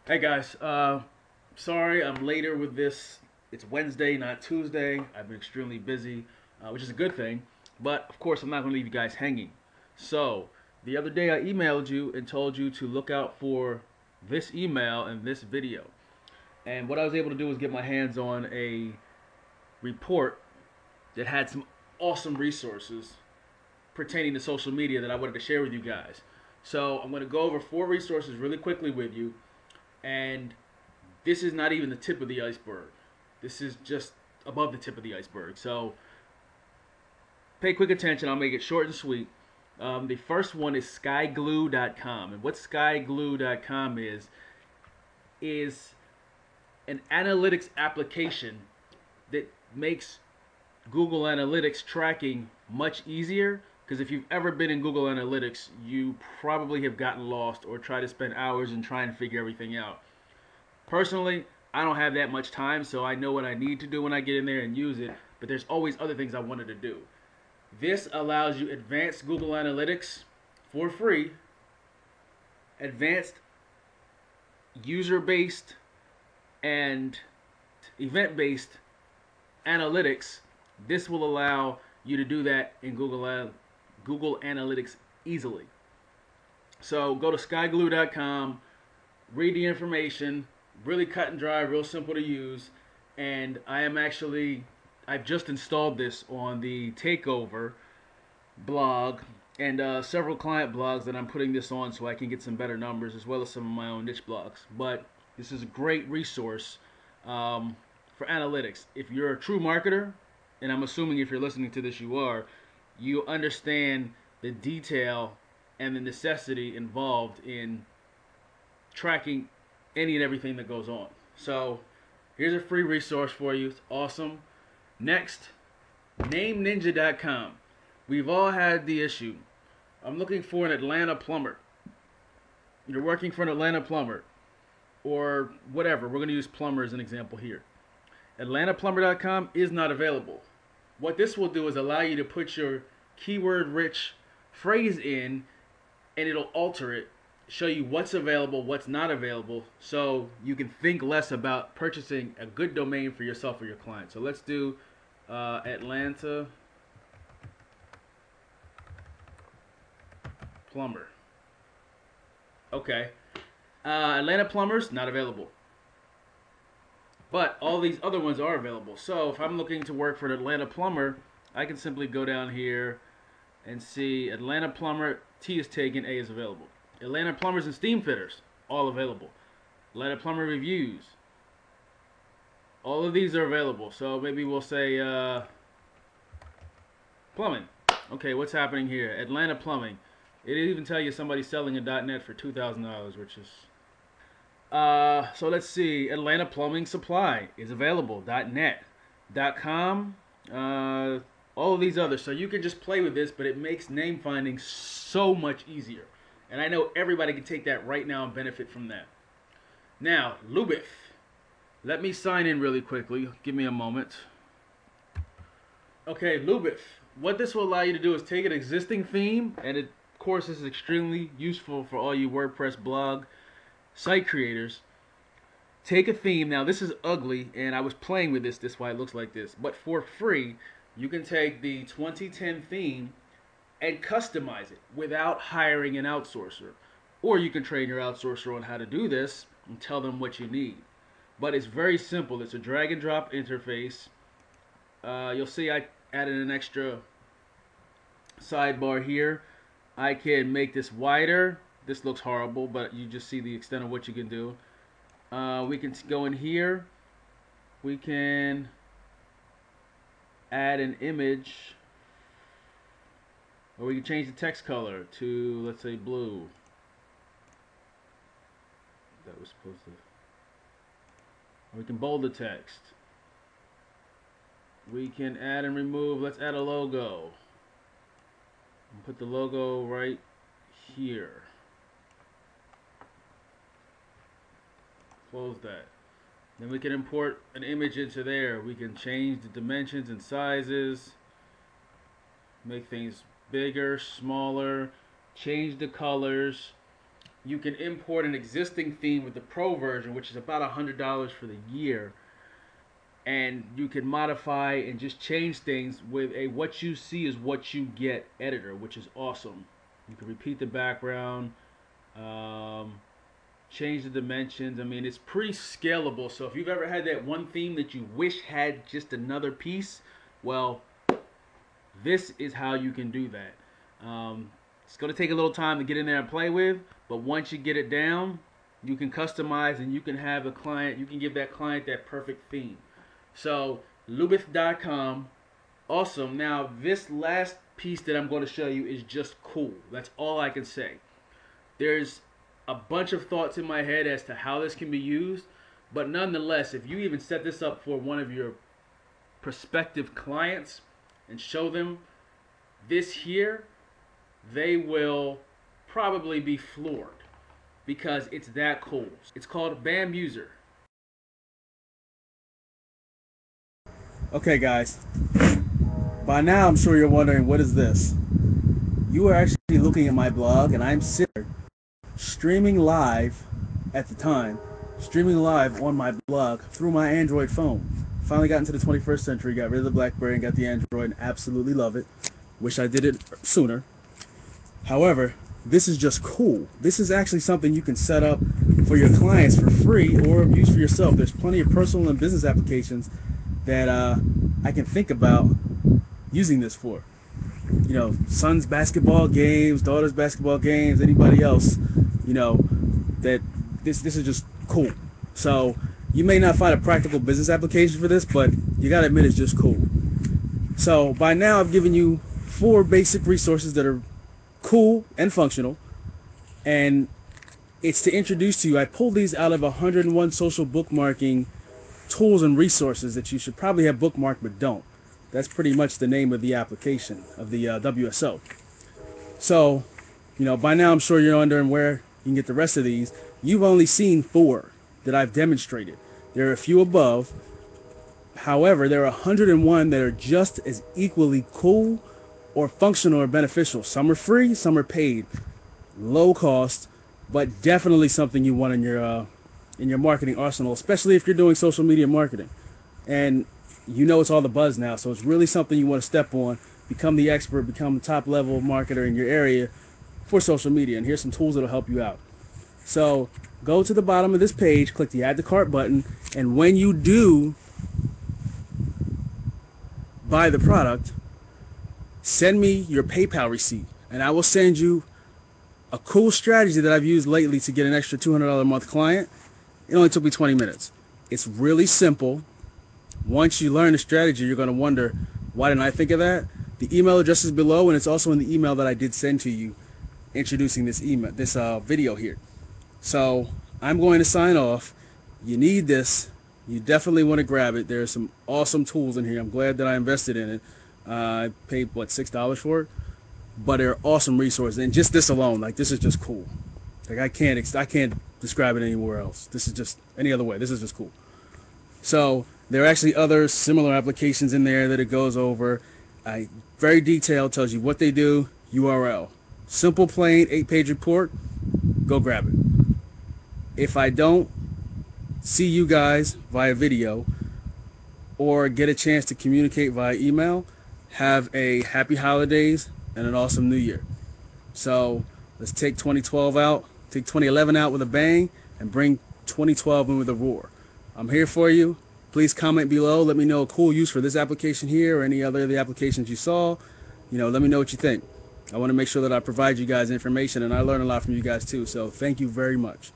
Hey guys, sorry I'm later with this. It's Wednesday, not Tuesday. I've been extremely busy, which is a good thing. But of course, I'm not going to leave you guys hanging. So, the other day I emailed you and told you to look out for this email and this video. And what I was able to do was get my hands on a report that had some awesome resources pertaining to social media that I wanted to share with you guys. So, I'm going to go over 4 resources really quickly with you. And this is not even the tip of the iceberg. This is just above the tip of the iceberg. So pay quick attention. I'll make it short and sweet. The first one is skyglue.com. And what skyglue.com is an analytics application that makes Google Analytics tracking much easier. Because if you've ever been in Google Analytics, you probably have gotten lost or tried to spend hours and try and figure everything out. Personally, I don't have that much time, so I know what I need to do when I get in there and use it, but there's always other things I wanted to do. This allows you advanced Google Analytics for free, advanced user-based and event-based analytics. This will allow you to do that in Google Analytics easily. So go to skyglue.com, read the information, really cut and dry, real simple to use. And I've just installed this on the Takeover blog and several client blogs that I'm putting this on so I can get some better numbers as well as some of my own niche blogs. But this is a great resource for analytics. If you're a true marketer, and I'm assuming if you're listening to this you are, you understand the detail and the necessity involved in tracking any and everything that goes on. So here's a free resource for you. It's awesome. Next, nameninja.com. We've all had the issue. I'm looking for an Atlanta plumber. You're working for an Atlanta plumber or whatever. We're going to use plumber as an example here. AtlantaPlumber.com is not available. What this will do is allow you to put your keyword-rich phrase in, and it'll alter it, show you what's available, what's not available, so you can think less about purchasing a good domain for yourself or your client. So let's do Atlanta Plumber. Okay. Atlanta Plumbers, not available. But all these other ones are available. So if I'm looking to work for an Atlanta plumber, I can simply go down here and see Atlanta plumber, T is taken, A is available. Atlanta plumbers and steam fitters, all available. Atlanta plumber reviews. All of these are available. So maybe we'll say plumbing. Okay, what's happening here? Atlanta plumbing. It even tell you somebody's selling a .net for $2,000, which is... so let's see. Atlanta Plumbing Supply is available. .net, .com, all of these others. So you can just play with this, but it makes name finding so much easier. And I know everybody can take that right now and benefit from that. Now, Lubith. Let me sign in really quickly. Give me a moment. Okay, Lubith. What this will allow you to do is take an existing theme, and of course this is extremely useful for all you WordPress blog site creators. Take a theme. Now this is ugly and I was playing with this. This is why it looks like this. But for free, you can take the 2010 theme and customize it without hiring an outsourcer. Or you can train your outsourcer on how to do this and tell them what you need. But it's very simple. It's a drag and drop interface. You'll see I added an extra sidebar here. I can make this wider. This looks horrible, but you just see the extent of what you can do. We can go in here. We can add an image, or we can change the text color to, let's say, blue. That was supposed to. We can bold the text. We can add and remove. Let's add a logo. And put the logo right here. Close that. Then we can import an image into there. We can change the dimensions and sizes, make things bigger, smaller, change the colors. you can import an existing theme with the pro version, which is about $100 for the year, and you can modify and just change things with a what you see is what you get editor, which is awesome. You can repeat the background, um, change the dimensions. I mean, it's pretty scalable. So if you've ever had that one theme that you wish had just another piece, well, this is how you can do that. It's going to take a little time to get in there and play with, but once you get it down, you can customize and you can have a client, you can give that client that perfect theme. So, Lubith.com, awesome. Now, this last piece that I'm going to show you is just cool. That's all I can say. There's a bunch of thoughts in my head as to how this can be used, but nonetheless, if you even set this up for one of your prospective clients and show them this here, they will probably be floored because it's that cool. It's called BAM User. Okay, guys, by now I'm sure you're wondering, what is this? You are actually looking at my blog, and I'm sitting streaming live at the time, streaming live on my blog through my Android phone. Finally got into the 21st century, got rid of the BlackBerry and got the Android, and absolutely love it. Wish I did it sooner. However, this is just cool. This is actually something you can set up for your clients for free or use for yourself. There's plenty of personal and business applications that I can think about using this for. You know, sons' basketball games, daughters' basketball games, anybody else, you know, that this is just cool. So you may not find a practical business application for this, but you gotta admit it's just cool. So by now I've given you 4 basic resources that are cool and functional, and it's to introduce to you. I pulled these out of 101 social bookmarking tools and resources that you should probably have bookmarked but don't. That's pretty much the name of the application of the WSO. So, you know, by now I'm sure you're wondering where you can get the rest of these. You've only seen 4 that I've demonstrated. There are a few above. However, there are 101 that are just as equally cool or functional or beneficial. Some are free, some are paid, low cost, but definitely something you want in your marketing arsenal, especially if you're doing social media marketing. And you know it's all the buzz now, so it's really something you want to step on, become the expert, become the top level marketer in your area for social media. And here's some tools that'll help you out. So go to the bottom of this page, click the add to cart button, and when you do buy the product, send me your PayPal receipt, and I will send you a cool strategy that I've used lately to get an extra $200 a month client. It only took me 20 minutes. It's really simple. Once you learn the strategy, you're going to wonder, why didn't I think of that? The email address is below, and it's also in the email that I did send to you introducing this video here. So I'm going to sign off. You need this. You definitely want to grab it. There's some awesome tools in here. I'm glad that I invested in it. I paid, what, $6 for it? But they're awesome resources. And just this alone, like, this is just cool. Like, I can't describe it anywhere else. This is just any other way. This is just cool. So there are actually other similar applications in there that it goes over. Very detailed, tells you what they do, URL. Simple, plain, 8-page report. Go grab it. If I don't see you guys via video or get a chance to communicate via email, have a happy holidays and an awesome new year. So let's take 2012 out, take 2011 out with a bang, and bring 2012 in with a roar. I'm here for you. Please comment below. Let me know a cool use for this application here or any other of the applications you saw. You know, let me know what you think. I want to make sure that I provide you guys information, and I learn a lot from you guys too. So thank you very much.